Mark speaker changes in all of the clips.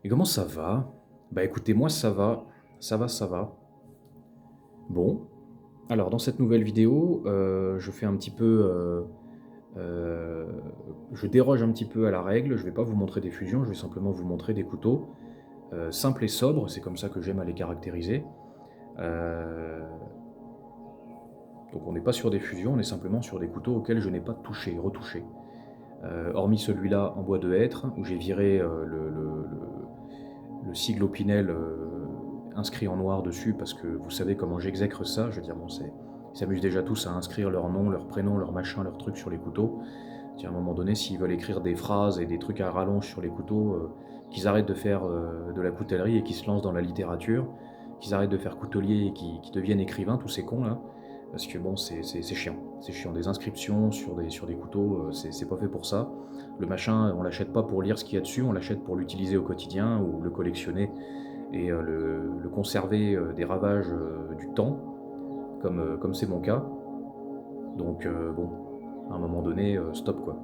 Speaker 1: Et comment ça va? Bah écoutez, moi ça va, ça va, ça va. Bon, alors dans cette nouvelle vidéo, je fais un petit peu, heu, je déroge un petit peu à la règle. Je vais pas vous montrer des fusions, je vais simplement vous montrer des couteaux, simples et sobres, c'est comme ça que j'aime à les caractériser. Heu, donc on n'est pas sur des fusions, on est simplement sur des couteaux auxquels je n'ai pas touché, retouché. Hormis celui-là en bois de hêtre où j'ai viré, le sigle Opinel inscrit en noir dessus parce que vous savez comment j'exècre ça. Je veux dire, bon, ils s'amusent déjà tous à inscrire leur nom, leur prénom, leur machin, leur truc sur les couteaux. À un moment donné, s'ils veulent écrire des phrases et des trucs à rallonge sur les couteaux, qu'ils arrêtent de faire de la coutellerie et qu'ils se lancent dans la littérature, qu'ils arrêtent de faire coutelier et qu'ils deviennent écrivains, tous ces cons là. Parce que bon, c'est chiant. C'est chiant. Des inscriptions sur des couteaux, c'est pas fait pour ça. Le machin, on l'achète pas pour lire ce qu'il y a dessus, on l'achète pour l'utiliser au quotidien ou le collectionner et le conserver des ravages du temps, comme c'est mon cas. Donc bon, à un moment donné, stop quoi.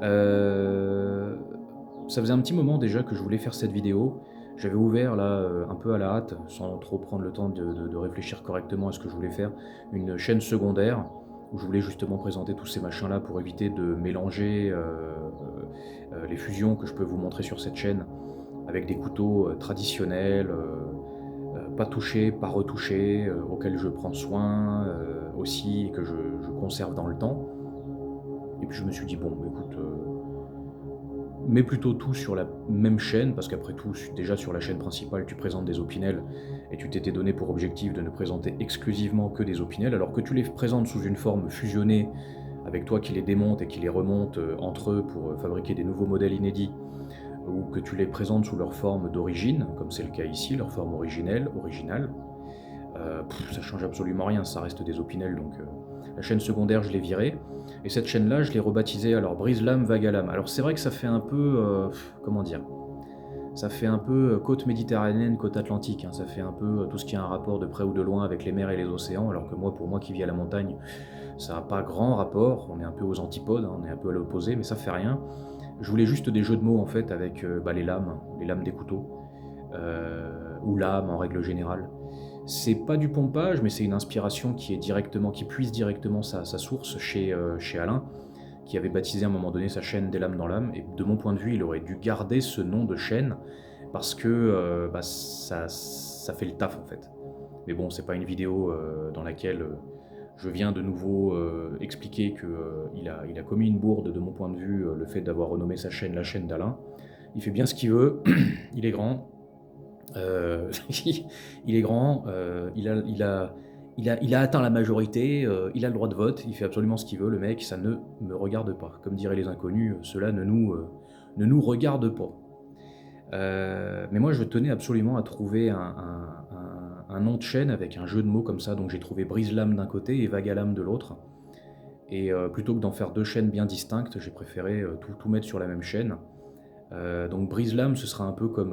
Speaker 1: Heu, Ça faisait un petit moment déjà que je voulais faire cette vidéo. J'avais ouvert là, un peu à la hâte, sans trop prendre le temps de réfléchir correctement à ce que je voulais faire, une chaîne secondaire où je voulais justement présenter tous ces machins-là pour éviter de mélanger, les fusions que je peux vous montrer sur cette chaîne avec des couteaux, traditionnels, pas touchés, pas retouchés, auxquels je prends soin, aussi et que je conserve dans le temps. Et puis je me suis dit: «Bon, bah, écoute, mets plutôt tout sur la même chaîne», parce qu'après tout, déjà sur la chaîne principale, tu présentes des Opinel et tu t'étais donné pour objectif de ne présenter exclusivement que des Opinel, alors que tu les présentes sous une forme fusionnée, avec toi qui les démonte et qui les remonte, entre eux pour, fabriquer des nouveaux modèles inédits, ou que tu les présentes sous leur forme d'origine, comme c'est le cas ici, leur forme originale. Ça change absolument rien, ça reste des Opinel, donc la chaîne secondaire, je l'ai virée et cette chaîne-là, je l'ai rebaptisée alors Brise-Lame, Vague à Lame. Alors c'est vrai que ça fait un peu, comment dire? Ça fait un peu, côte méditerranéenne, côte atlantique, hein. Ça fait un peu, tout ce qui a un rapport de près ou de loin avec les mers et les océans, alors que moi, pour moi qui vis à la montagne, ça a pas grand rapport. On est un peu aux antipodes, hein, on est un peu à l'opposé, mais ça fait rien. Je voulais juste des jeux de mots en fait avec, bah, les lames des couteaux, ou lames en règle générale. C'est pas du pompage, mais c'est une inspiration qui puise directement sa source chez Alain, qui avait baptisé à un moment donné sa chaîne Des lames dans l'âme. Et de mon point de vue, il aurait dû garder ce nom de chaîne parce que bah, ça fait le taf en fait. Mais bon, c'est pas une vidéo dans laquelle je viens de nouveau expliquer qu'il a commis une bourde de mon point de vue, le fait d'avoir renommé sa chaîne la chaîne d'Alain. Il fait bien ce qu'il veut, il est grand, Heu, il est grand, il a atteint la majorité, il a le droit de vote, il fait absolument ce qu'il veut le mec, ça ne me regarde pas. Comme diraient les inconnus, cela ne nous regarde pas. Mais moi je tenais absolument à trouver un nom de chaîne avec un jeu de mots comme ça, donc j'ai trouvé Brise-Lame d'un côté et Vague à Lame de l'autre et plutôt que d'en faire 2 chaînes bien distinctes, j'ai préféré, tout mettre sur la même chaîne. Donc brise-lame, ce sera un peu comme,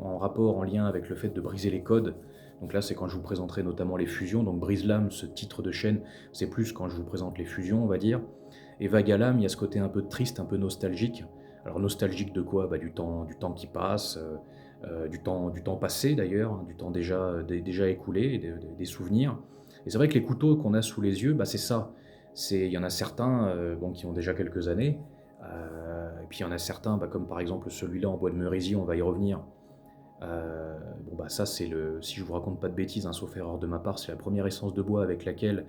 Speaker 1: en rapport, en lien avec le fait de briser les codes. Donc là, c'est quand je vous présenterai notamment les fusions. Donc brise-lame, ce titre de chaîne, c'est plus quand je vous présente les fusions, on va dire. Et vague à l'âme, il y a ce côté un peu triste, un peu nostalgique. Alors nostalgique de quoi? Bah, du temps qui passe, du temps passé d'ailleurs, hein, du temps déjà écoulé, des souvenirs. Et c'est vrai que les couteaux qu'on a sous les yeux, bah, c'est ça. Il y en a certains, bon, qui ont déjà quelques années, et puis il y en a certains, bah, comme par exemple celui-là en bois de merisier, on va y revenir. Bon, bah, ça c'est si je vous raconte pas de bêtises, hein, sauf erreur de ma part, c'est la première essence de bois avec laquelle,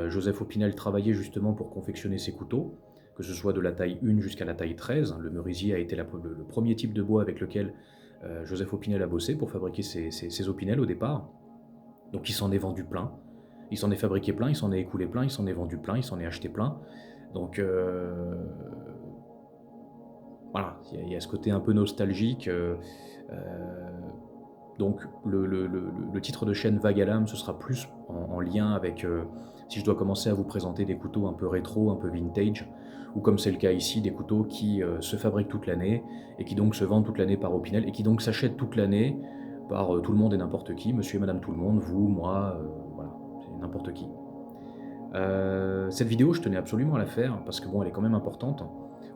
Speaker 1: Joseph Opinel travaillait justement pour confectionner ses couteaux, que ce soit de la taille 1 jusqu'à la taille 13. Le merisier a été le 1er type de bois avec lequel, Joseph Opinel a bossé pour fabriquer ses Opinel au départ. Donc il s'en est vendu plein. Il s'en est fabriqué plein, il s'en est écoulé plein, il s'en est vendu plein, il s'en est acheté plein. Donc voilà, il y a ce côté un peu nostalgique, heu, donc le titre de chaîne Vague à l'âme, ce sera plus en lien avec, si je dois commencer à vous présenter des couteaux un peu rétro, un peu vintage, ou comme c'est le cas ici, des couteaux qui, se fabriquent toute l'année et qui donc se vendent toute l'année par Opinel et qui donc s'achètent toute l'année par, tout le monde et n'importe qui, monsieur et madame tout le monde, vous, moi, voilà, c'est n'importe qui. Cette vidéo, je tenais absolument à la faire parce que bon, elle est quand même importante.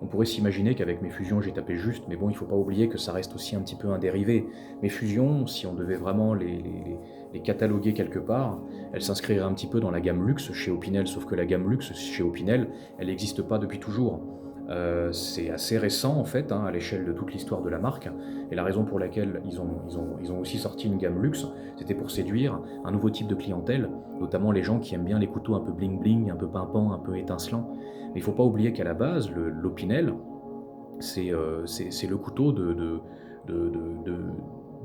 Speaker 1: On pourrait s'imaginer qu'avec mes fusions, j'ai tapé juste, mais bon, il faut pas oublier que ça reste aussi un petit peu un dérivé. Mes fusions, si on devait vraiment les cataloguer quelque part, elles s'inscriraient un petit peu dans la gamme luxe chez Opinel, sauf que la gamme luxe chez Opinel, elle n'existe pas depuis toujours. C'est assez récent en fait, hein, à l'échelle de toute l'histoire de la marque, et la raison pour laquelle ils ont aussi sorti une gamme luxe, c'était pour séduire un nouveau type de clientèle, notamment les gens qui aiment bien les couteaux un peu bling bling, un peu pimpants, un peu étincelants. Mais il ne faut pas oublier qu'à la base, l'Opinel, c'est le couteau de- de-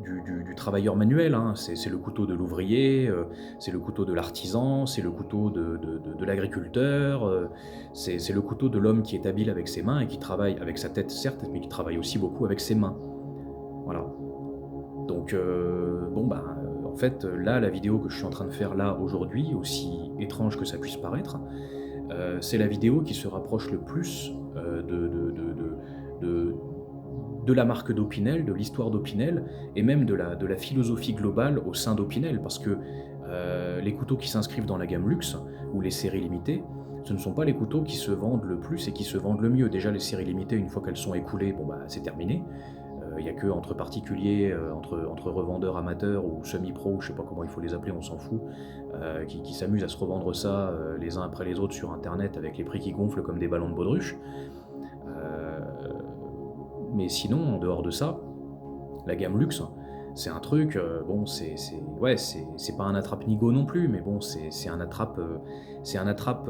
Speaker 1: du travailleur manuel, hein. C'est le couteau de l'ouvrier, c'est le couteau de l'artisan, c'est le couteau de l'agriculteur, c'est le couteau de l'homme qui est habile avec ses mains et qui travaille avec sa tête, certes, mais qui travaille aussi beaucoup avec ses mains. Voilà. Donc, bon, bah, en fait, là, la vidéo que je suis en train de faire là, aujourd'hui, aussi étrange que ça puisse paraître, c'est la vidéo qui se rapproche le plus de, de la marque d'Opinel, de l'histoire d'Opinel, et même de la philosophie globale au sein d'Opinel, parce que les couteaux qui s'inscrivent dans la gamme luxe, ou les séries limitées, ce ne sont pas les couteaux qui se vendent le plus et qui se vendent le mieux. Déjà, les séries limitées, une fois qu'elles sont écoulées, bon, bah, c'est terminé. Il n'y a que entre particuliers, entre revendeurs amateurs ou semi-pro, je sais pas comment il faut les appeler, on s'en fout, qui s'amusent à se revendre ça les uns après les autres sur internet avec les prix qui gonflent comme des ballons de baudruche. Euh, mais sinon, en dehors de ça, la gamme luxe, c'est un truc, bon, ouais, c'est pas un attrape-nigo non plus, mais bon, c'est un attrape, c'est un attrape,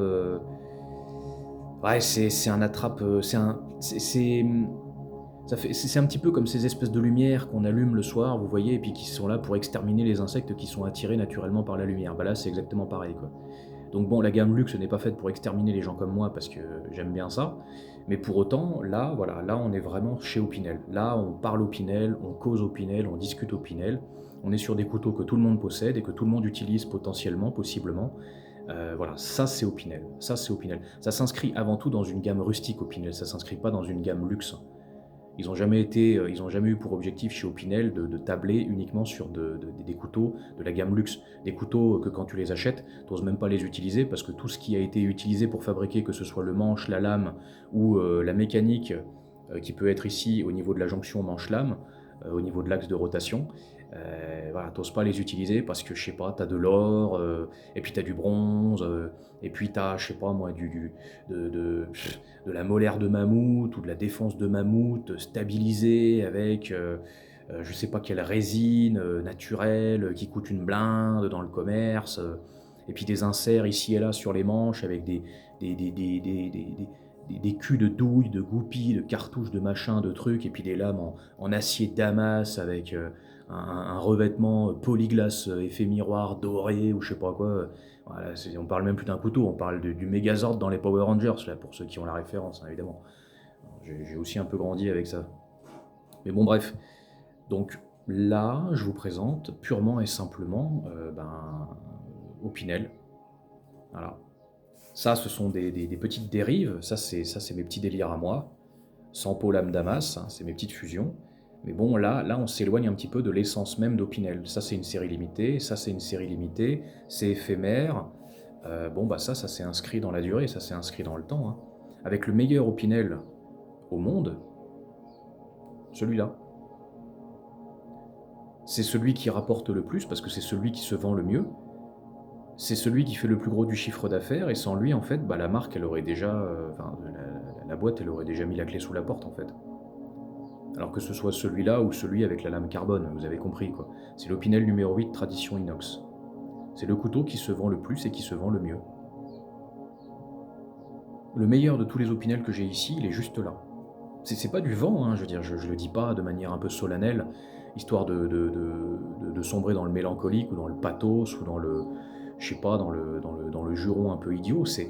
Speaker 1: ouais, c'est un attrape, c'est un petit peu comme ces espèces de lumières qu'on allume le soir, vous voyez, et puis qui sont là pour exterminer les insectes qui sont attirés naturellement par la lumière. Bah là, c'est exactement pareil, quoi. Donc bon, la gamme luxe n'est pas faite pour exterminer les gens comme moi parce que j'aime bien ça, mais pour autant, là, voilà, là, on est vraiment chez Opinel. Là, on parle Opinel, on cause Opinel, on discute Opinel. On est sur des couteaux que tout le monde possède et que tout le monde utilise potentiellement, possiblement. Voilà, ça c'est Opinel. Ça c'est Opinel. Ça s'inscrit avant tout dans une gamme rustique Opinel. Ça s'inscrit pas dans une gamme luxe. Ils ont jamais eu pour objectif chez Opinel de tabler uniquement sur des couteaux de la gamme luxe. Des couteaux que quand tu les achètes, tu n'oses même pas les utiliser parce que tout ce qui a été utilisé pour fabriquer, que ce soit le manche, la lame ou la mécanique qui peut être ici au niveau de la jonction manche-lame, au niveau de l'axe de rotation, voilà, t'oses pas les utiliser parce que, je sais pas, tu as de l'or, et puis tu as du bronze, et puis tu as, je sais pas moi, de, de, de la molaire de mammouth ou de la défense de mammouth stabilisée avec je sais pas quelle résine naturelle qui coûte une blinde dans le commerce, et puis des inserts ici et là sur les manches avec des, des, des, des, des, des culs de douille, de goupilles, de cartouches, de machins, de trucs, et puis des lames en acier damas avec un revêtement polyglace effet miroir doré ou je sais pas quoi. Voilà, on parle même plus d'un couteau, on parle du Megazord dans les Power Rangers, là, pour ceux qui ont la référence, hein, évidemment. J'ai aussi un peu grandi avec ça. Mais bon, bref. Donc là, je vous présente purement et simplement Opinel. Voilà. Ça, ce sont des petites dérives. Ça, c'est mes petits délires à moi. Sans peau lame damas, hein, c'est mes petites fusions. Mais bon, là, on s'éloigne un petit peu de l'essence même d'Opinel. Ça, c'est une série limitée. Ça, c'est une série limitée. C'est éphémère. Bon, bah ça s'est inscrit dans la durée. Ça s'est inscrit dans le temps, hein. Avec le meilleur Opinel au monde, celui-là. C'est celui qui rapporte le plus parce que c'est celui qui se vend le mieux. C'est celui qui fait le plus gros du chiffre d'affaires et sans lui, en fait, bah, la marque, elle aurait déjà, la boîte, elle aurait déjà mis la clé sous la porte, en fait. Alors que ce soit celui-là ou celui avec la lame carbone, vous avez compris, quoi. C'est l'Opinel numéro 8 tradition inox. C'est le couteau qui se vend le plus et qui se vend le mieux. Le meilleur de tous les Opinel que j'ai ici, il est juste là. C'est pas du vent, hein, je veux dire, je le dis pas de manière un peu solennelle, histoire de sombrer dans le mélancolique ou dans le pathos ou dans le, je sais pas, dans le juron un peu idiot, c'est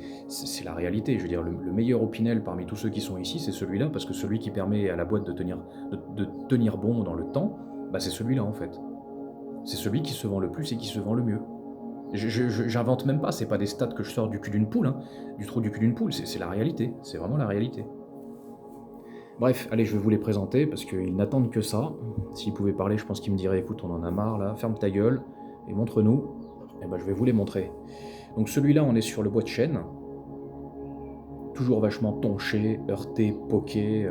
Speaker 1: la réalité. Je veux dire, le meilleur Opinel parmi tous ceux qui sont ici, c'est celui-là, parce que celui qui permet à la boîte de tenir bon dans le temps, bah c'est celui-là en fait. C'est celui qui se vend le plus et qui se vend le mieux. J'invente même pas, c'est pas des stats que je sors du cul d'une poule, hein, du trou du cul d'une poule, c'est la réalité, c'est vraiment la réalité. Bref, allez, je vais vous les présenter parce qu'ils n'attendent que ça. S'ils pouvaient parler, je pense qu'ils me diraient écoute, on en a marre là, ferme ta gueule et montre-nous. Et ben, je vais vous les montrer. Donc celui-là, on est sur le bois de chêne. toujours vachement tonché, heurté, poqué.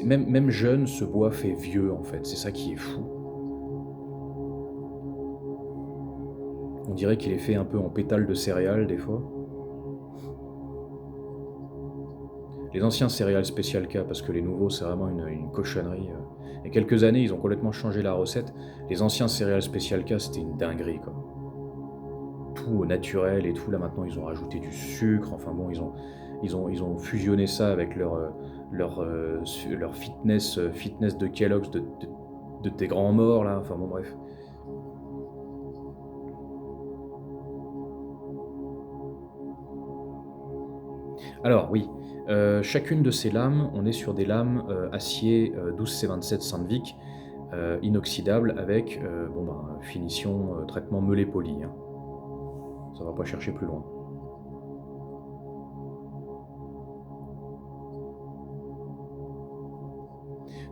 Speaker 1: Même jeune, ce bois fait vieux en fait, c'est ça qui est fou. On dirait qu'il est fait un peu en pétales de céréales des fois. Les anciens céréales Special K, parce que les nouveaux c'est vraiment une cochonnerie. Il y a quelques années, ils ont complètement changé la recette. Les anciens céréales Special K, c'était une dinguerie quoi. Tout au naturel et tout, là maintenant ils ont rajouté du sucre, enfin bon, ils ont fusionné ça avec leur fitness de Kellogg's, de tes grands morts là, enfin bon bref. Alors oui, chacune de ces lames, on est sur des lames, acier, 12C27 Sandvik, inoxydables avec, bon ben, finition, traitement meulé poli, hein. Ça va pas chercher plus loin.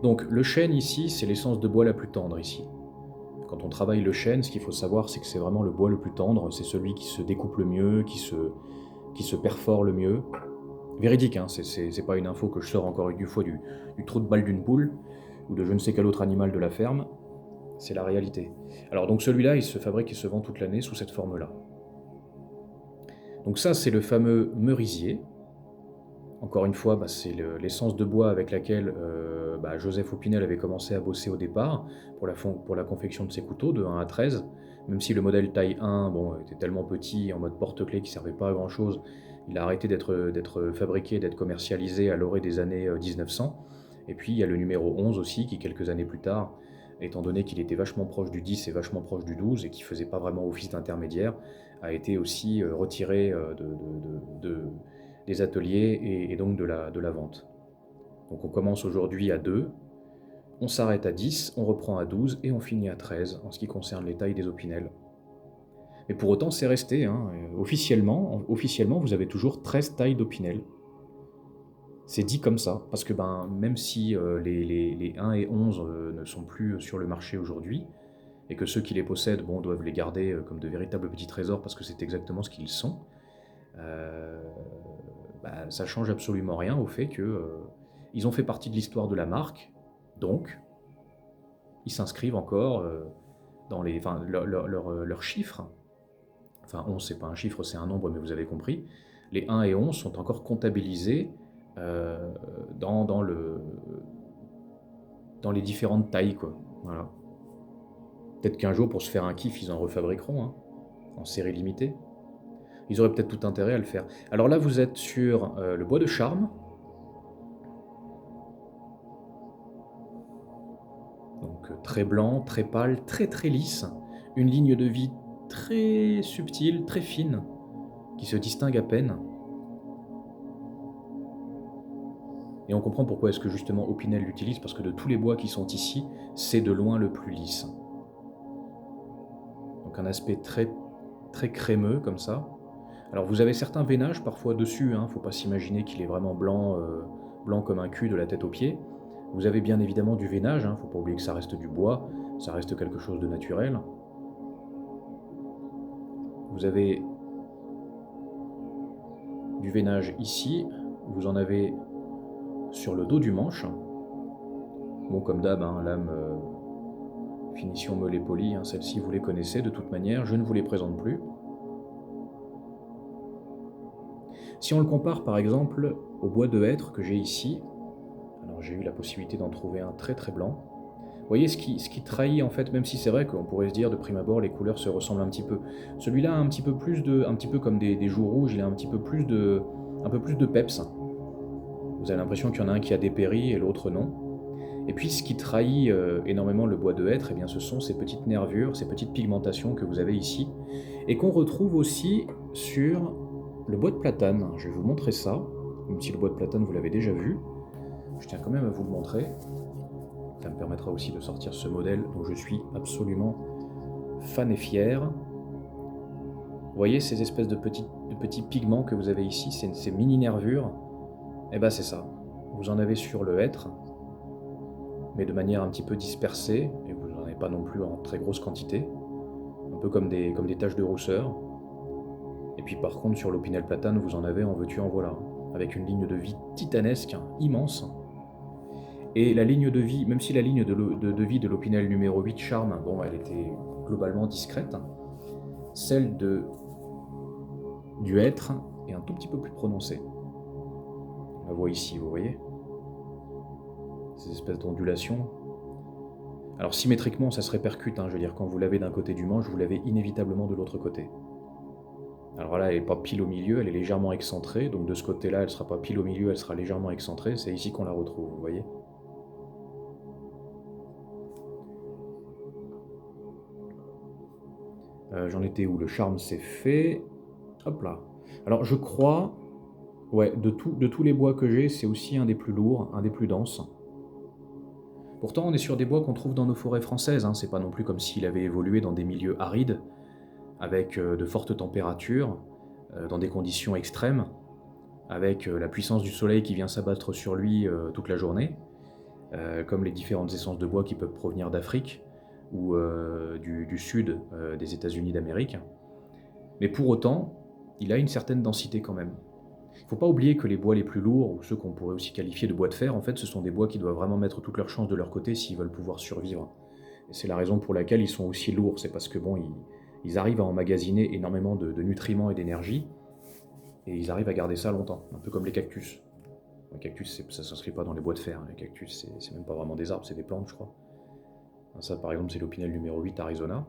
Speaker 1: Donc le chêne ici, c'est l'essence de bois la plus tendre ici. Quand on travaille le chêne, ce qu'il faut savoir, c'est que c'est vraiment le bois le plus tendre, c'est celui qui se découpe le mieux, qui se perfore le mieux. Véridique, hein, c'est pas une info que je sors encore une fois du trou de balle d'une poule ou de je ne sais quel autre animal de la ferme, c'est la réalité. Alors donc celui-là, il se fabrique et se vend toute l'année sous cette forme-là. Donc ça, c'est le fameux merisier. Encore une fois, bah, c'est l'essence de bois avec laquelle bah, Joseph Opinel avait commencé à bosser au départ pour la confection de ses couteaux de 1 à 13. Même si le modèle taille 1 bon, était tellement petit, en mode porte-clés, qui ne servait pas à grand-chose, il a arrêté d'être fabriqué, d'être commercialisé à l'orée des années 1900. Et puis il y a le numéro 11 aussi, qui quelques années plus tard, étant donné qu'il était vachement proche du 10 et vachement proche du 12, et qui ne faisait pas vraiment office d'intermédiaire, a été aussi retiré des ateliers et donc de la vente. Donc on commence aujourd'hui à 2, on s'arrête à 10, on reprend à 12 et on finit à 13 en ce qui concerne les tailles des opinels. Mais pour autant, c'est resté, hein, officiellement, vous avez toujours 13 tailles d'opinel. C'est dit comme ça, parce que ben, même si les 1 et 11 ne sont plus sur le marché aujourd'hui, et que ceux qui les possèdent bon, doivent les garder comme de véritables petits trésors parce que c'est exactement ce qu'ils sont, euh, bah, ça change absolument rien au fait que ils ont fait partie de l'histoire de la marque, donc ils s'inscrivent encore dans enfin, leurs chiffres. Enfin, 11, c'est pas un chiffre, c'est un nombre, mais vous avez compris. Les 1 et 11 sont encore comptabilisés euh, dans, dans, le, dans les différentes tailles, quoi. Voilà. Peut-être qu'un jour, pour se faire un kiff, ils en refabriqueront, hein, en série limitée. Ils auraient peut-être tout intérêt à le faire. Alors là, vous êtes sur le bois de charme. Donc très blanc, très pâle, très très lisse. Une ligne de vie très subtile, très fine, qui se distingue à peine. Et on comprend pourquoi est-ce que justement Opinel l'utilise, parce que de tous les bois qui sont ici, c'est de loin le plus lisse. Donc un aspect très, très crémeux comme ça. Alors vous avez certains veinages parfois dessus, hein, faut pas s'imaginer qu'il est vraiment blanc, blanc comme un cul de la tête aux pieds. Vous avez bien évidemment du veinage, hein, faut pas oublier que ça reste du bois, ça reste quelque chose de naturel. Vous avez du veinage ici, vous en avez sur le dos du manche. Bon, comme d'hab, hein, lame finition meulée polie, hein, celles-ci vous les connaissez de toute manière, je ne vous les présente plus. Si on le compare par exemple au bois de hêtre que j'ai ici, alors j'ai eu la possibilité d'en trouver un très très blanc. Vous voyez ce qui trahit en fait, même si c'est vrai qu'on pourrait se dire de prime abord les couleurs se ressemblent un petit peu. Celui-là a un petit peu plus un petit peu comme des joues rouges, il a un peu plus de peps. Vous avez l'impression qu'il y en a un qui a dépéri et l'autre non. Et puis ce qui trahit énormément le bois de hêtre, eh bien, ce sont ces petites nervures, ces petites pigmentations que vous avez ici, et qu'on retrouve aussi sur le bois de platane. Je vais vous montrer ça, même si le bois de platane vous l'avez déjà vu. Je tiens quand même à vous le montrer. Ça me permettra aussi de sortir ce modèle dont je suis absolument fan et fier. Vous voyez ces espèces de petits pigments que vous avez ici, ces mini nervures. Eh ben c'est ça. Vous en avez sur le hêtre, mais de manière un petit peu dispersée, et vous n'en avez pas non plus en très grosse quantité, un peu comme des taches de rousseur. Et puis par contre sur l'Opinel Platane, vous en avez en veux-tu en voilà, avec une ligne de vie titanesque, immense. Et la ligne de vie, même si la ligne de vie de l'Opinel numéro 8 Charme, bon, elle était globalement discrète, celle du hêtre est un tout petit peu plus prononcée. On la voit ici, vous voyez, ces espèces d'ondulations. Alors symétriquement, ça se répercute, je veux dire, quand vous l'avez d'un côté du manche, vous l'avez inévitablement de l'autre côté. Alors là, elle n'est pas pile au milieu, elle est légèrement excentrée, donc de ce côté-là, elle ne sera pas pile au milieu, elle sera légèrement excentrée, c'est ici qu'on la retrouve, vous voyez. J'en étais où? Le charme c'est fait. Hop là. Alors je crois, ouais, de tous les bois que j'ai, c'est aussi un des plus lourds, un des plus denses. Pourtant, on est sur des bois qu'on trouve dans nos forêts françaises, c'est pas non plus comme s'il avait évolué dans des milieux arides, avec de fortes températures, dans des conditions extrêmes, avec la puissance du soleil qui vient s'abattre sur lui toute la journée, comme les différentes essences de bois qui peuvent provenir d'Afrique ou du sud des États-Unis d'Amérique. Mais pour autant, il a une certaine densité quand même. Il ne faut pas oublier que les bois les plus lourds, ou ceux qu'on pourrait aussi qualifier de bois de fer, en fait, ce sont des bois qui doivent vraiment mettre toutes leurs chances de leur côté s'ils veulent pouvoir survivre. Et c'est la raison pour laquelle ils sont aussi lourds, c'est parce que bon, ils arrivent à emmagasiner énormément de nutriments et d'énergie, et ils arrivent à garder ça longtemps, un peu comme les cactus. Les cactus, ça ne s'inscrit pas dans les bois de fer, les cactus, c'est même pas vraiment des arbres, c'est des plantes, je crois. Ça, par exemple, c'est l'Opinel numéro 8 Arizona.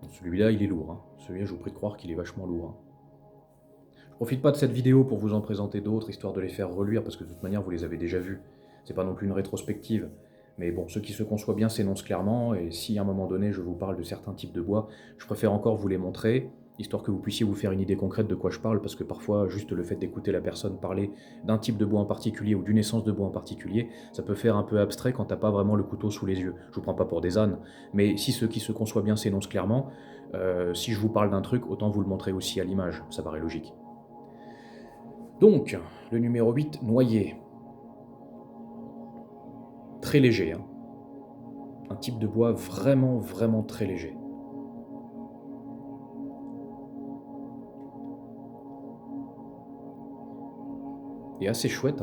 Speaker 1: Celui-là, il est lourd. Celui-là, je vous prie de croire qu'il est vachement lourd. Je profite pas de cette vidéo pour vous en présenter d'autres, histoire de les faire reluire, parce que de toute manière, vous les avez déjà vus. C'est pas non plus une rétrospective. Mais bon, ceux qui se conçoivent bien s'énoncent clairement, et si à un moment donné, je vous parle de certains types de bois, je préfère encore vous les montrer, histoire que vous puissiez vous faire une idée concrète de quoi je parle, parce que parfois, juste le fait d'écouter la personne parler d'un type de bois en particulier ou d'une essence de bois en particulier, ça peut faire un peu abstrait quand t'as pas vraiment le couteau sous les yeux. Je vous prends pas pour des ânes, mais si ceux qui se conçoivent bien s'énoncent clairement, si je vous parle d'un truc, autant vous le montrer aussi à l'image, ça paraît logique. Donc, le numéro 8, noyer. Très léger, un type de bois vraiment, vraiment très léger. Et assez chouette,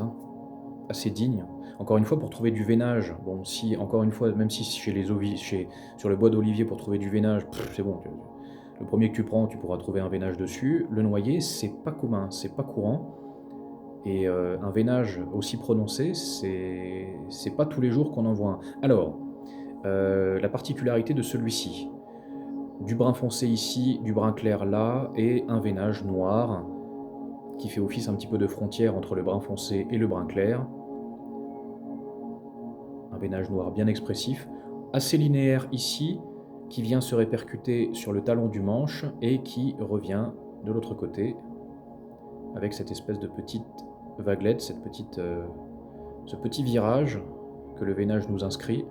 Speaker 1: assez digne. Encore une fois, pour trouver du veinage, bon, si, encore une fois, même si sur le bois d'olivier, pour trouver du veinage, c'est bon, le premier que tu prends, tu pourras trouver un veinage dessus. Le noyer, c'est pas commun, c'est pas courant. Et un veinage aussi prononcé, c'est pas tous les jours qu'on en voit un. Alors, la particularité de celui-ci, du brun foncé ici, du brun clair là, et un veinage noir, qui fait office un petit peu de frontière entre le brun foncé et le brun clair. Un veinage noir bien expressif, assez linéaire ici, qui vient se répercuter sur le talon du manche et qui revient de l'autre côté, avec cette espèce de petite vaguelette, ce petit virage que le veinage nous inscrit.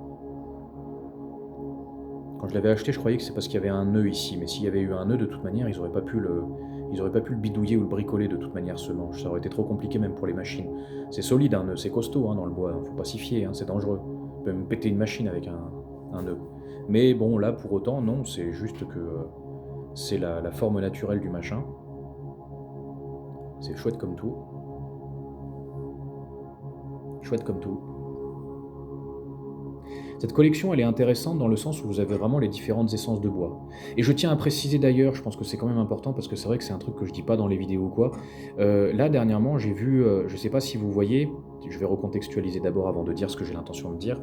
Speaker 1: Quand je l'avais acheté, je croyais que c'est parce qu'il y avait un nœud ici, mais s'il y avait eu un nœud, de toute manière, ils n'auraient pas pu le bidouiller ou le bricoler de toute manière, ce manche. Ça aurait été trop compliqué même pour les machines. C'est solide un nœud, c'est costaud dans le bois, faut pas s'y fier, c'est dangereux. On peut même péter une machine avec un nœud. Mais bon, là, pour autant, non, c'est juste que c'est la forme naturelle du machin. C'est chouette comme tout. Chouette comme tout. Cette collection, elle est intéressante dans le sens où vous avez vraiment les différentes essences de bois. Et je tiens à préciser d'ailleurs, je pense que c'est quand même important, parce que c'est vrai que c'est un truc que je dis pas dans les vidéos ou quoi. Là, dernièrement, j'ai vu, je sais pas si vous voyez, je vais recontextualiser d'abord avant de dire ce que j'ai l'intention de dire.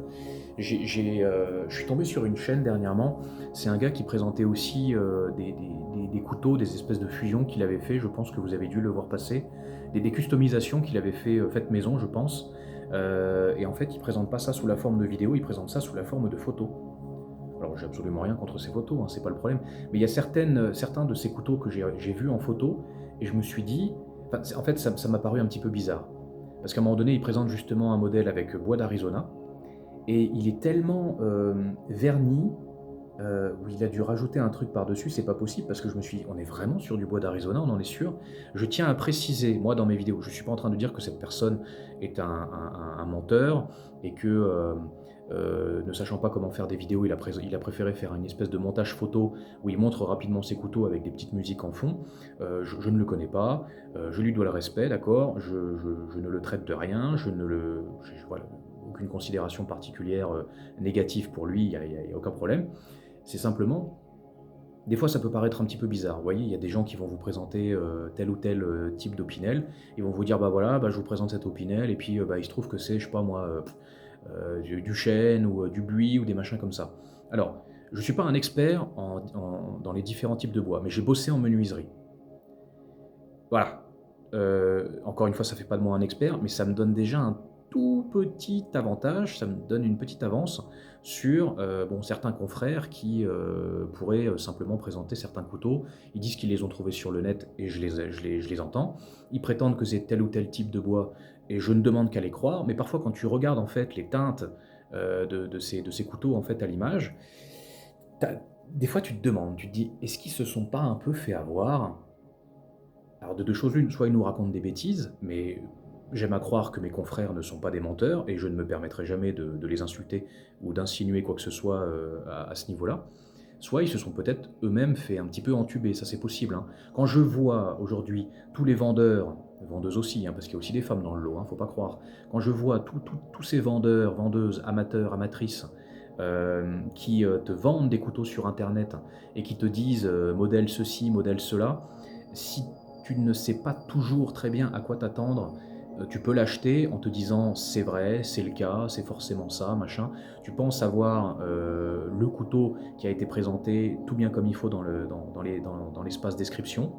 Speaker 1: Je suis tombé sur une chaîne dernièrement, c'est un gars qui présentait aussi des couteaux, des espèces de fusions qu'il avait fait, je pense que vous avez dû le voir passer, des customisations qu'il avait fait faites maison, je pense. Et en fait, il présente pas ça sous la forme de vidéo, il présente ça sous la forme de photos. Alors, j'ai absolument rien contre ces photos, c'est pas le problème. Mais il y a certains de ces couteaux que j'ai vus en photo, et je me suis dit... en fait, ça m'a paru un petit peu bizarre. Parce qu'à un moment donné, il présente justement un modèle avec bois d'Arizona, et il est tellement verni où il a dû rajouter un truc par-dessus, c'est pas possible parce que je me suis dit: «On est vraiment sur du bois d'Arizona, on en est sûr?» Je tiens à préciser, moi, dans mes vidéos, je suis pas en train de dire que cette personne est un menteur et que, ne sachant pas comment faire des vidéos, il a préféré faire une espèce de montage photo où il montre rapidement ses couteaux avec des petites musiques en fond. Je ne le connais pas, je lui dois le respect, d'accord? Je ne le traite de rien, je ne le je voilà, aucune considération particulière, négative pour lui, il y a aucun problème. C'est simplement, des fois ça peut paraître un petit peu bizarre. Vous voyez, il y a des gens qui vont vous présenter, tel ou tel, type d'Opinel. Ils vont vous dire: «Bah, voilà, bah, je vous présente cet Opinel et puis, bah, il se trouve que c'est, je sais pas moi, du chêne ou, du buis ou des machins comme ça». Alors, je suis pas un expert dans les différents types de bois, mais j'ai bossé en menuiserie. Voilà. Encore une fois, ça fait pas de moi un expert, mais ça me donne déjà un tout petit avantage, ça me donne une petite avance sur, bon, certains confrères qui, pourraient, simplement présenter certains couteaux. Ils disent qu'ils les ont trouvés sur le net et je les entends. Ils prétendent que c'est tel ou tel type de bois et je ne demande qu'à les croire, mais parfois quand tu regardes en fait les teintes, de ces couteaux en fait à l'image, tu des fois tu te demandes, tu te dis: «Est-ce qu'ils se sont pas un peu fait avoir?» Alors de 2 choses l'une, soit ils nous racontent des bêtises, mais j'aime à croire que mes confrères ne sont pas des menteurs et je ne me permettrai jamais de les insulter ou d'insinuer quoi que ce soit, à ce niveau-là. Soit ils se sont peut-être eux-mêmes fait un petit peu entuber, ça c'est possible, hein. Quand je vois aujourd'hui tous les vendeurs, vendeuses aussi, hein, parce qu'il y a aussi des femmes dans le lot, hein, faut pas croire. Quand je vois tous ces vendeurs, vendeuses, amateurs, amatrices, qui, te vendent des couteaux sur internet et qui te disent, modèle ceci, modèle cela, si tu ne sais pas toujours très bien à quoi t'attendre, tu peux l'acheter en te disant: «C'est vrai, c'est le cas, c'est forcément ça, machin». Tu penses avoir, le couteau qui a été présenté tout bien comme il faut dans l'espace description,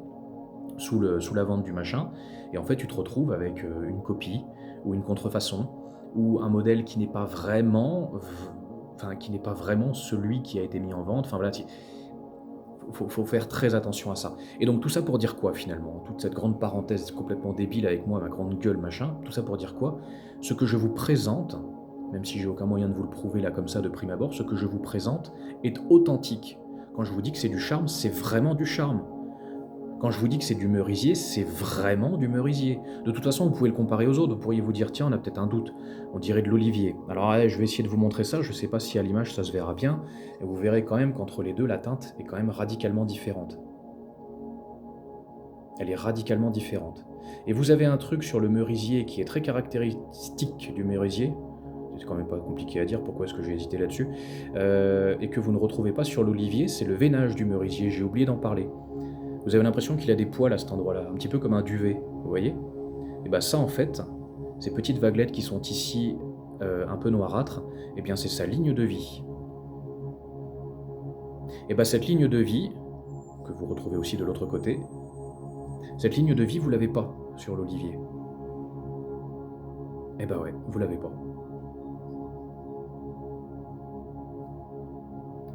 Speaker 1: sous la vente du machin et en fait, tu te retrouves avec, une copie ou une contrefaçon ou un modèle qui n'est pas vraiment enfin, qui n'est pas vraiment celui qui a été mis en vente. Enfin voilà, faut faire très attention à ça. Et donc tout ça pour dire quoi finalement? Toute cette grande parenthèse complètement débile avec moi, ma grande gueule, machin, tout ça pour dire quoi? Ce que je vous présente, même si j'ai aucun moyen de vous le prouver là comme ça de prime abord, ce que je vous présente est authentique. Quand je vous dis que c'est du charme, c'est vraiment du charme. Quand je vous dis que c'est du merisier, c'est vraiment du merisier. De toute façon, vous pouvez le comparer aux autres. Vous pourriez vous dire: «Tiens, on a peut-être un doute, on dirait de l'olivier». Alors ouais, je vais essayer de vous montrer ça, je ne sais pas si à l'image ça se verra bien et vous verrez quand même qu'entre les 2, la teinte est quand même radicalement différente. Elle est radicalement différente et vous avez un truc sur le merisier qui est très caractéristique du merisier, c'est quand même pas compliqué à dire, pourquoi est-ce que j'ai hésité là-dessus? Et que vous ne retrouvez pas sur l'olivier, c'est le veinage du merisier, j'ai oublié d'en parler. Vous avez l'impression qu'il a des poils à cet endroit-là, un petit peu comme un duvet, vous voyez? Et bah, ça, en fait, ces petites vaguelettes qui sont ici, un peu noirâtres, eh bien, c'est sa ligne de vie. Et bah, cette ligne de vie, que vous retrouvez aussi de l'autre côté, cette ligne de vie, vous l'avez pas sur l'olivier. Eh bah, ouais, vous l'avez pas.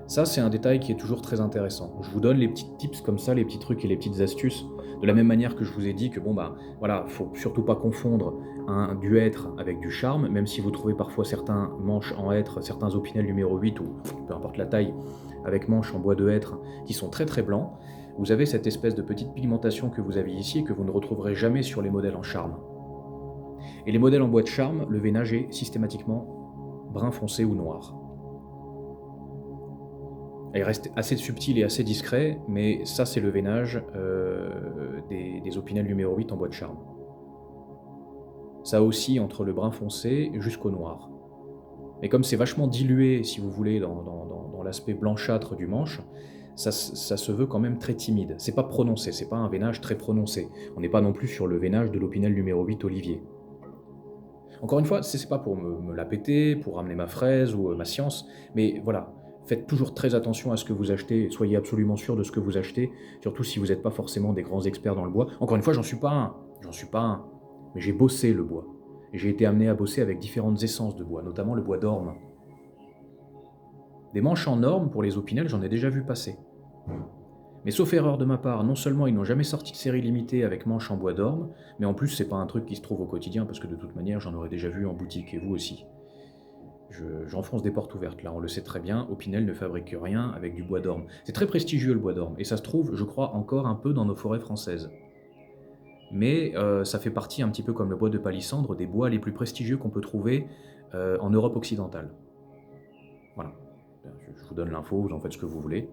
Speaker 1: Ça, c'est un détail qui est toujours très intéressant. Je vous donne les petits tips comme ça, les petits trucs et les petites astuces, de la même manière que je vous ai dit que bon, bah, voilà, faut surtout pas confondre du hêtre avec du charme, même si vous trouvez parfois certains manches en hêtre, certains Opinel numéro 8 ou peu importe la taille, avec manches en bois de hêtre qui sont très très blancs. Vous avez cette espèce de petite pigmentation que vous avez ici et que vous ne retrouverez jamais sur les modèles en charme. Et les modèles en bois de charme, le veinage est systématiquement brun foncé ou noir. Il reste assez subtil et assez discret, mais ça, c'est le veinage, des Opinel numéro 8 en bois de charme. Ça oscille entre le brun foncé jusqu'au noir. Et comme c'est vachement dilué, si vous voulez, dans l'aspect blanchâtre du manche, ça se veut quand même très timide. C'est pas prononcé, c'est pas un veinage très prononcé. On n'est pas non plus sur le veinage de l'Opinel numéro 8 Olivier. Encore une fois, c'est pas pour me la péter, pour ramener ma fraise ou ma science, mais voilà, faites toujours très attention à ce que vous achetez, soyez absolument sûr de ce que vous achetez, surtout si vous n'êtes pas forcément des grands experts dans le bois. Encore une fois, j'en suis pas un, mais j'ai bossé le bois. Et j'ai été amené à bosser avec différentes essences de bois, notamment le bois d'orme. Des manches en orme pour les Opinel, j'en ai déjà vu passer. Mais sauf erreur de ma part, non seulement ils n'ont jamais sorti de série limitée avec manches en bois d'orme, mais en plus c'est pas un truc qui se trouve au quotidien parce que de toute manière j'en aurais déjà vu en boutique et vous aussi. j'enfonce des portes ouvertes là, on le sait très bien, Opinel ne fabrique rien avec du bois d'orme. C'est très prestigieux le bois d'orme et ça se trouve, je crois, encore un peu dans nos forêts françaises. Mais ça fait partie un petit peu comme le bois de palissandre des bois les plus prestigieux qu'on peut trouver, en Europe occidentale. Voilà, je vous donne l'info, vous en faites ce que vous voulez.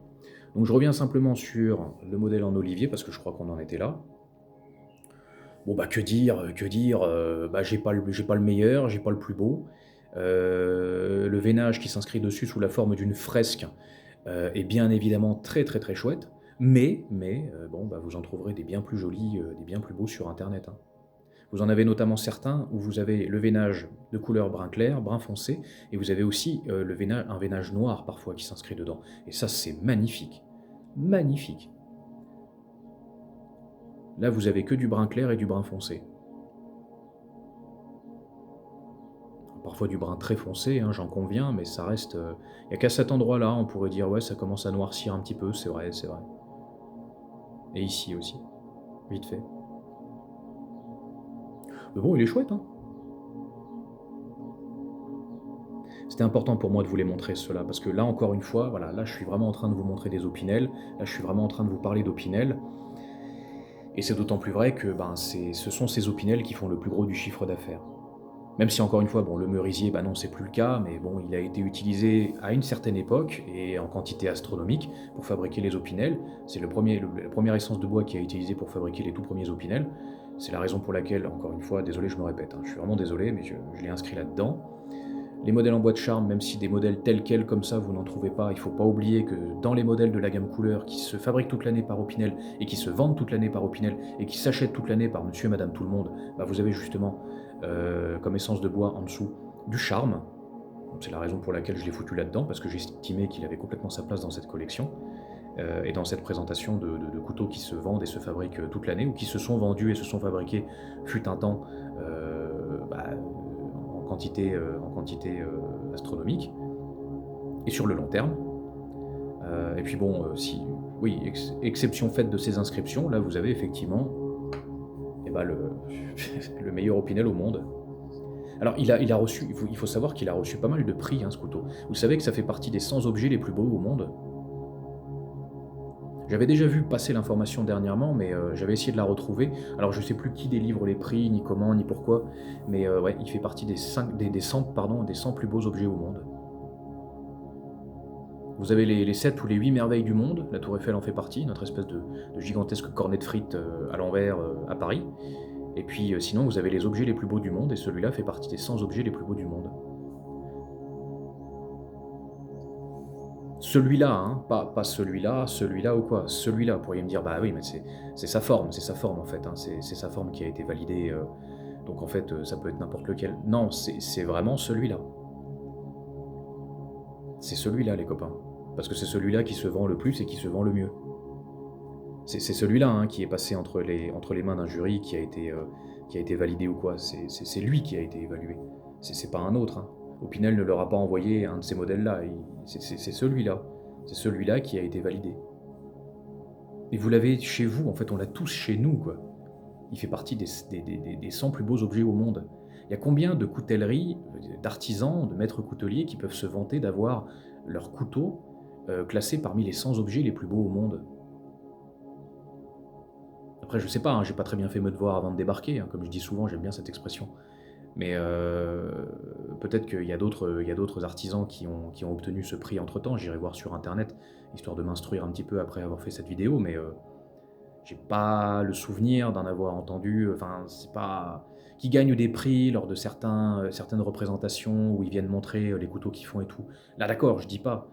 Speaker 1: Donc je reviens simplement sur le modèle en olivier parce que je crois qu'on en était là. Bon bah que dire, bah j'ai pas le meilleur, j'ai pas le plus beau. Le veinage qui s'inscrit dessus sous la forme d'une fresque, est bien évidemment très, très, très chouette, mais bon, bah, vous en trouverez des bien plus jolis, des bien plus beaux sur internet, hein. Vous en avez notamment certains où vous avez le veinage de couleur brun clair, brun foncé et vous avez aussi, un veinage noir parfois qui s'inscrit dedans et ça c'est magnifique, magnifique. Là vous avez que du brun clair et du brun foncé. Parfois du brun très foncé, hein, j'en conviens, mais ça reste, il y a qu'à cet endroit-là, on pourrait dire: «Ouais, ça commence à noircir un petit peu», c'est vrai, c'est vrai. Et ici aussi, vite fait. Mais bon, il est chouette, hein. C'était important pour moi de vous les montrer ceux-là, parce que là, encore une fois, voilà, là, je suis vraiment en train de vous montrer des Opinel. Là, je suis vraiment en train de vous parler d'Opinel. Et c'est d'autant plus vrai que ben, ce sont ces Opinel qui font le plus gros du chiffre d'affaires. Même si, encore une fois, bon, le merisier, bah non, c'est plus le cas, mais bon, il a été utilisé à une certaine époque et en quantité astronomique pour fabriquer les Opinel. C'est la première essence de bois qui a été utilisée pour fabriquer les tout premiers Opinel. C'est la raison pour laquelle, encore une fois, désolé, je me répète, hein, je suis vraiment désolé, mais je l'ai inscrit là-dedans. Les modèles en bois de charme, même si des modèles tels quels comme ça, vous n'en trouvez pas, il ne faut pas oublier que dans les modèles de la gamme couleur qui se fabriquent toute l'année par Opinel et qui se vendent toute l'année par Opinel et qui s'achètent toute l'année par monsieur et madame tout le monde, bah vous avez justement comme essence de bois en dessous du charme. C'est la raison pour laquelle je l'ai foutu là-dedans, parce que j'estimais qu'il avait complètement sa place dans cette collection et dans cette présentation de couteaux qui se vendent et se fabriquent toute l'année, ou qui se sont vendus et se sont fabriqués, fut un temps, en quantité astronomique, et sur le long terme. Et puis bon, si, oui, exception faite de ces inscriptions, là vous avez effectivement eh ben, le meilleur Opinel au monde. Alors il a reçu, il faut savoir qu'il a reçu pas mal de prix, hein, ce couteau. Vous savez que ça fait partie des 100 objets les plus beaux au monde? J'avais déjà vu passer l'information dernièrement, mais j'avais essayé de la retrouver. Alors je sais plus qui délivre les prix, ni comment, ni pourquoi, mais ouais, il fait partie des 100, pardon, des 100 plus beaux objets au monde. Vous avez les 7 ou les 8 merveilles du monde, la tour Eiffel en fait partie, notre espèce de gigantesque cornet de frites, à l'envers, à Paris. Et puis, sinon vous avez les objets les plus beaux du monde et celui-là fait partie des 100 objets les plus beaux du monde. Celui-là, hein, pas celui-là, celui-là ou quoi, celui-là. Vous pourriez me dire: «Bah oui, mais c'est sa forme en fait, hein, c'est sa forme qui a été validée, donc en fait, ça peut être n'importe lequel». Non, c'est vraiment celui-là. C'est celui-là les copains, parce que c'est celui-là qui se vend le plus et qui se vend le mieux. C'est celui-là, hein, qui est passé entre les mains d'un jury qui a été validé ou quoi. C'est lui qui a été évalué. C'est pas un autre, hein. Opinel ne leur a pas envoyé un de ces modèles-là, c'est celui-là. C'est celui-là qui a été validé. Et vous l'avez chez vous, en fait, on l'a tous chez nous, quoi. Il fait partie des 100 plus beaux objets au monde. Il y a combien de coutelleries, d'artisans, de maîtres couteliers qui peuvent se vanter d'avoir leur couteau, classé parmi les 100 objets les plus beaux au monde? Après, je sais pas, hein, j'ai pas très bien fait mes devoirs avant de débarquer, hein, comme je dis souvent, j'aime bien cette expression. Mais peut-être qu'il y a d'autres artisans qui ont obtenu ce prix entre-temps. J'irai voir sur internet, histoire de m'instruire un petit peu après avoir fait cette vidéo, mais j'ai pas le souvenir d'en avoir entendu, enfin, c'est pas qui gagnent des prix lors de certaines représentations où ils viennent montrer, les couteaux qu'ils font et tout. Là, d'accord, je dis pas,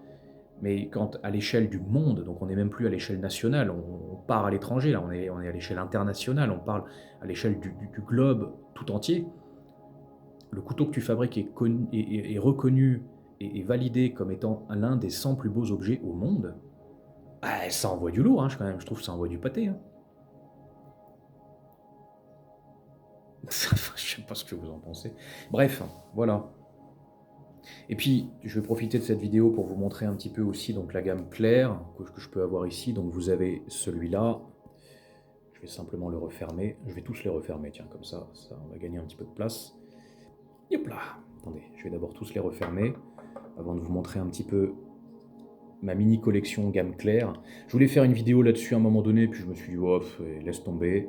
Speaker 1: mais quand à l'échelle du monde, donc on n'est même plus à l'échelle nationale, on part à l'étranger, là, on est à l'échelle internationale, on parle à l'échelle du globe tout entier. Le couteau que tu fabriques est reconnu et validé comme étant l'un des 100 plus beaux objets au monde, ah, ça envoie du lourd, hein, quand même, je trouve que ça envoie du pâté, hein. Je sais pas ce que vous en pensez. Bref, voilà. Et puis, je vais profiter de cette vidéo pour vous montrer un petit peu aussi donc, la gamme claire que je peux avoir ici. Donc vous avez celui-là. Je vais simplement le refermer. Je vais tous les refermer, tiens, comme ça on va gagner un petit peu de place. Hop là! Attendez, je vais d'abord tous les refermer, avant de vous montrer un petit peu ma mini collection gamme claire. Je voulais faire une vidéo là-dessus à un moment donné, puis je me suis dit: «Oh, laisse tomber».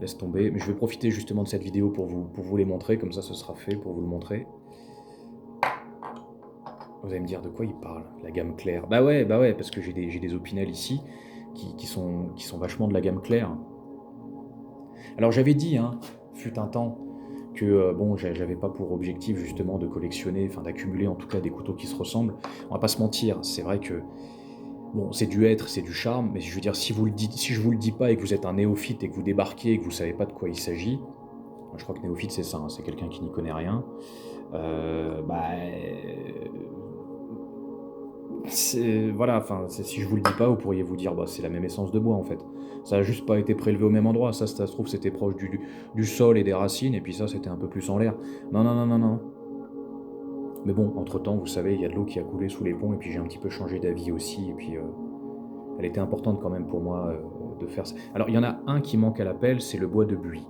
Speaker 1: Mais je vais profiter justement de cette vidéo pour vous les montrer, comme ça ce sera fait pour vous le montrer. Vous allez me dire: «De quoi il parle? La gamme claire?» Bah ouais, parce que j'ai des Opinel ici qui sont vachement de la gamme claire. Alors j'avais dit, hein, fut un temps, que, bon, j'avais pas pour objectif justement de collectionner, enfin d'accumuler en tout cas des couteaux qui se ressemblent. On va pas se mentir, c'est vrai que, bon, c'est du être, c'est du charme, mais je veux dire, si je vous le dis pas et que vous êtes un néophyte et que vous débarquez et que vous savez pas de quoi il s'agit, je crois que néophyte c'est ça, hein, c'est quelqu'un qui n'y connaît rien, bah, voilà, enfin, si je vous le dis pas, vous pourriez vous dire: «Bah, c'est la même essence de bois, en fait». Ça a juste pas été prélevé au même endroit. Ça se trouve, c'était proche du sol et des racines et puis ça, c'était un peu plus en l'air. Non, non, non, non, non. Mais bon, entre-temps, vous savez, il y a de l'eau qui a coulé sous les ponts et puis j'ai un petit peu changé d'avis aussi et puis, elle était importante quand même pour moi, de faire ça. Alors, il y en a un qui manque à l'appel, c'est le bois de buis.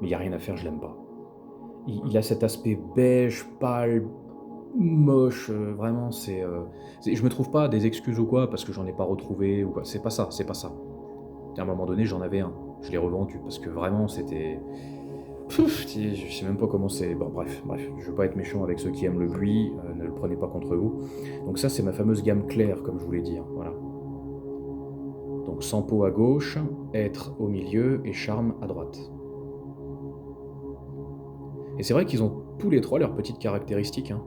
Speaker 1: Mais il y a rien à faire, je l'aime pas. Il a cet aspect beige, pâle, moche, vraiment, je me trouve pas des excuses ou quoi, parce que j'en ai pas retrouvé ou quoi. C'est pas ça, c'est pas ça. À un moment donné, j'en avais un. Je l'ai revendu parce que vraiment, c'était. Je sais même pas comment c'est. Bon, bref, je veux pas être méchant avec ceux qui aiment le buis, ne le prenez pas contre vous. Donc, ça, c'est ma fameuse gamme claire, comme je voulais dire. Voilà. Donc, Sampo à gauche, être au milieu et charme à droite. Et c'est vrai qu'ils ont tous les trois leurs petites caractéristiques, hein.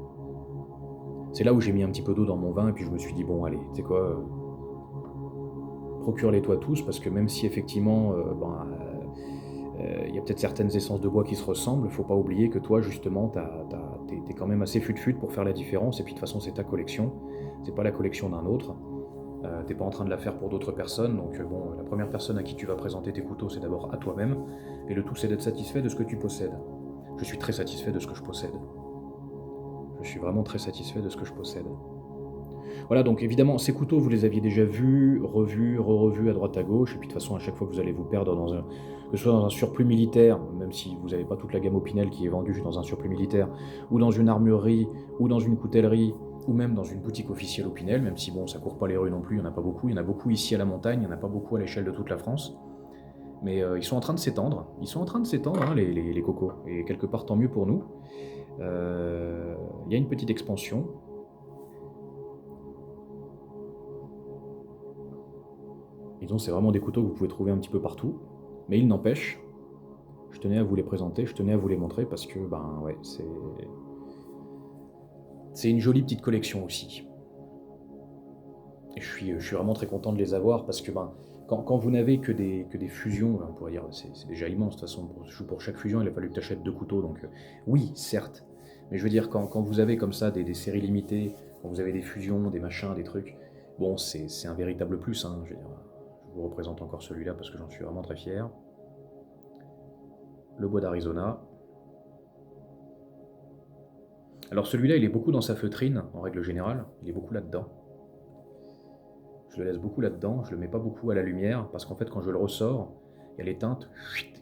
Speaker 1: C'est là où j'ai mis un petit peu d'eau dans mon vin et puis je me suis dit: «Bon allez, tu sais quoi, procure-les-toi tous», parce que même si effectivement, il y a peut-être certaines essences de bois qui se ressemblent, faut pas oublier que toi justement tu es quand même assez fut-fut pour faire la différence et puis de toute façon c'est ta collection, c'est pas la collection d'un autre. Tu es pas en train de la faire pour d'autres personnes donc bon, la première personne à qui tu vas présenter tes couteaux, c'est d'abord à toi-même et le tout c'est d'être satisfait de ce que tu possèdes. Je suis très satisfait de ce que je possède. Je suis vraiment très satisfait de ce que je possède. Voilà, donc évidemment, ces couteaux, vous les aviez déjà vus, revus, re-revus à droite à gauche, et puis de toute façon, à chaque fois que vous allez vous perdre que ce soit dans un surplus militaire, même si vous n'avez pas toute la gamme Opinel qui est vendue dans un surplus militaire, ou dans une armurerie, ou dans une coutellerie, ou même dans une boutique officielle Opinel, même si bon, ça court pas les rues non plus, il n'y en a pas beaucoup, il y en a beaucoup ici à la montagne, il n'y en a pas beaucoup à l'échelle de toute la France, mais ils sont en train de s'étendre, hein, les cocos, et quelque part tant mieux pour nous. Il y a une petite expansion. Disons, c'est vraiment des couteaux que vous pouvez trouver un petit peu partout, mais il n'empêche, je tenais à vous les présenter, je tenais à vous les montrer parce que, ben, ouais, c'est une jolie petite collection aussi. Et je suis vraiment très content de les avoir parce que, ben, quand vous n'avez que des fusions, ben, on pourrait dire, c'est déjà immense de toute façon, pour chaque fusion, il a fallu que tu achètes 2 couteaux, donc oui, certes, mais je veux dire, quand vous avez comme ça des séries limitées, quand vous avez des fusions, des machins, des trucs, bon, c'est un véritable plus, hein, je veux dire, je vous représente encore celui-là parce que j'en suis vraiment très fier. Le bois d'Arizona. Alors celui-là, il est beaucoup dans sa feutrine, en règle générale, il est beaucoup là-dedans. Je le laisse beaucoup là-dedans, je le mets pas beaucoup à la lumière, parce qu'en fait, quand je le ressors, il y a les teintes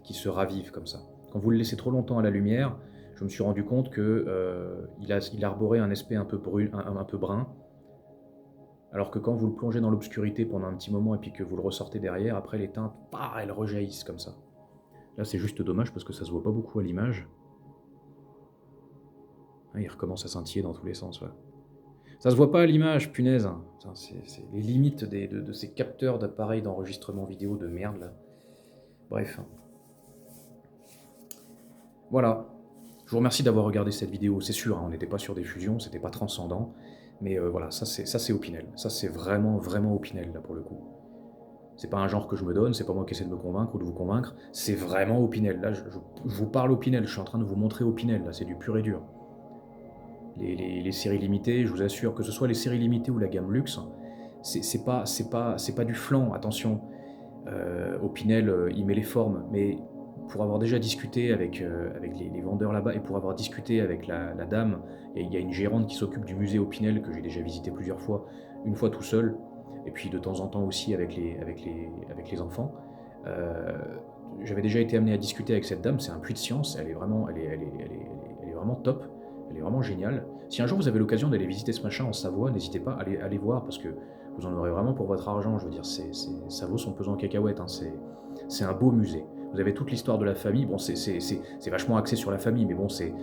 Speaker 1: qui se ravivent comme ça. Quand vous le laissez trop longtemps à la lumière, je me suis rendu compte que il arborait un aspect un peu brun, un peu brun, alors que quand vous le plongez dans l'obscurité pendant un petit moment et puis que vous le ressortez derrière, après les teintes, elles rejaillissent comme ça. Là, c'est juste dommage parce que ça se voit pas beaucoup à l'image. Ah, il recommence à scintiller dans tous les sens, ouais. Ça se voit pas à l'image, punaise. Putain, c'est les limites de ces capteurs d'appareils d'enregistrement vidéo de merde, là. Bref. Voilà. Je vous remercie d'avoir regardé cette vidéo. C'est sûr, hein, on n'était pas sur des fusions, c'était pas transcendant. Mais voilà, ça c'est Opinel. Ça c'est vraiment, vraiment Opinel, là, pour le coup. C'est pas un genre que je me donne, c'est pas moi qui essaie de me convaincre ou de vous convaincre. C'est vraiment Opinel. Là, je vous parle Opinel, je suis en train de vous montrer Opinel, là, c'est du pur et dur. Les séries limitées, je vous assure, que ce soit les séries limitées ou la gamme luxe, c'est pas du flan, attention. Opinel, il met les formes, mais pour avoir déjà discuté avec les vendeurs là-bas et pour avoir discuté avec la dame, il y a une gérante qui s'occupe du musée Opinel que j'ai déjà visité plusieurs fois, une fois tout seul, et puis de temps en temps aussi avec les enfants. J'avais déjà été amené à discuter avec cette dame, c'est un puits de science, elle est vraiment vraiment top, elle est vraiment géniale. Si un jour vous avez l'occasion d'aller visiter ce machin en Savoie, n'hésitez pas à aller voir parce que vous en aurez vraiment pour votre argent. Je veux dire, ça vaut son pesant en cacahuètes, hein, c'est un beau musée. Vous avez toute l'histoire de la famille. Bon, c'est vachement axé sur la famille, mais bon, c'est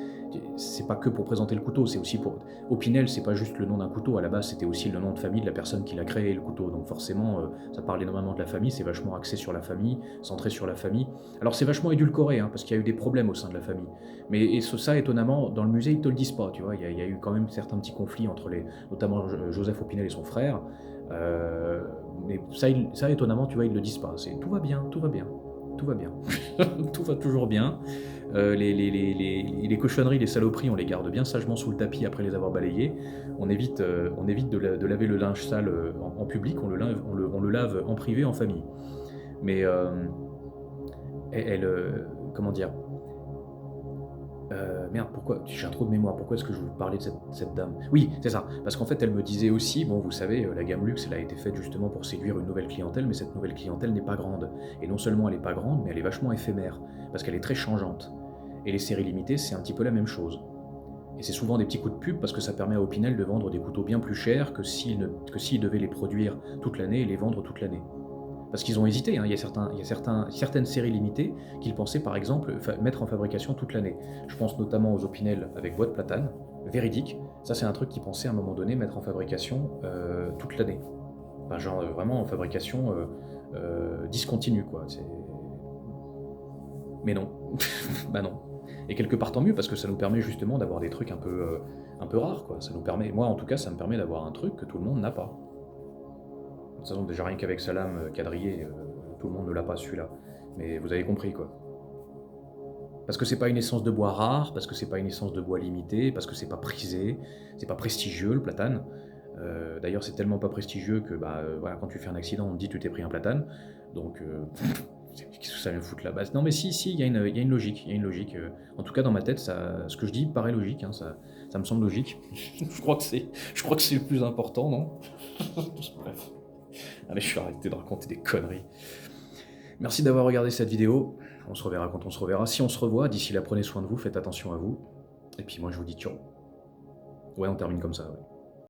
Speaker 1: pas que pour présenter le couteau, c'est aussi pour. Opinel, c'est pas juste le nom d'un couteau. À la base, c'était aussi le nom de famille de la personne qui l'a créé, le couteau. Donc forcément, ça parle énormément de la famille. C'est vachement axé sur la famille, centré sur la famille. Alors c'est vachement édulcoré, hein, parce qu'il y a eu des problèmes au sein de la famille. Mais ça, étonnamment, dans le musée, ils te le disent pas. Tu vois, il y a eu quand même certains petits conflits entre notamment Joseph Opinel et son frère. Mais ça, étonnamment, tu vois, ils le disent pas. Tout va bien, tout va bien. Tout va bien. Tout va toujours bien. Les cochonneries, les saloperies, on les garde bien sagement sous le tapis après les avoir balayées. On évite de laver le linge sale en public, on le lave en privé, en famille. Mais comment dire, merde, pourquoi j'ai un trou de mémoire, pourquoi est-ce que je vous parlais de cette dame? Oui, c'est ça, parce qu'en fait, elle me disait aussi, bon, vous savez, la gamme luxe, elle a été faite justement pour séduire une nouvelle clientèle, mais cette nouvelle clientèle n'est pas grande. Et non seulement elle n'est pas grande, mais elle est vachement éphémère, parce qu'elle est très changeante. Et les séries limitées, c'est un petit peu la même chose. Et c'est souvent des petits coups de pub, parce que ça permet à Opinel de vendre des couteaux bien plus chers que s'il devait les produire toute l'année et les vendre toute l'année. Parce qu'ils ont hésité, hein. Il y a certaines séries limitées qu'ils pensaient par exemple mettre en fabrication toute l'année. Je pense notamment aux Opinel avec boîte platane, véridique. Ça c'est un truc qu'ils pensaient à un moment donné mettre en fabrication toute l'année. Enfin, genre vraiment en fabrication discontinue quoi. Mais non, bah non. Et quelque part tant mieux parce que ça nous permet justement d'avoir des trucs un peu rares quoi. Ça nous permet, moi en tout cas ça me permet d'avoir un truc que tout le monde n'a pas. De toute façon, déjà rien qu'avec sa lame quadrillée, tout le monde ne l'a pas celui-là. Mais vous avez compris quoi. Parce que c'est pas une essence de bois rare, parce que c'est pas une essence de bois limitée, parce que c'est pas prisé, c'est pas prestigieux le platane. D'ailleurs, c'est tellement pas prestigieux que voilà, quand tu fais un accident, on te dit tu t'es pris un platane. Donc, qu'est-ce que ça vient foutre là-bas? Non, mais si, il y a une logique. Il y a une logique. En tout cas, dans ma tête, ce que je dis paraît logique. Hein, ça me semble logique. je crois que c'est le plus important, non? Bref. Allez, je vais arrêter de raconter des conneries. Merci d'avoir regardé cette vidéo. On se reverra quand on se reverra. Si on se revoit, d'ici là, prenez soin de vous, faites attention à vous. Et puis moi, je vous dis ciao. Ouais, on termine comme ça, ouais.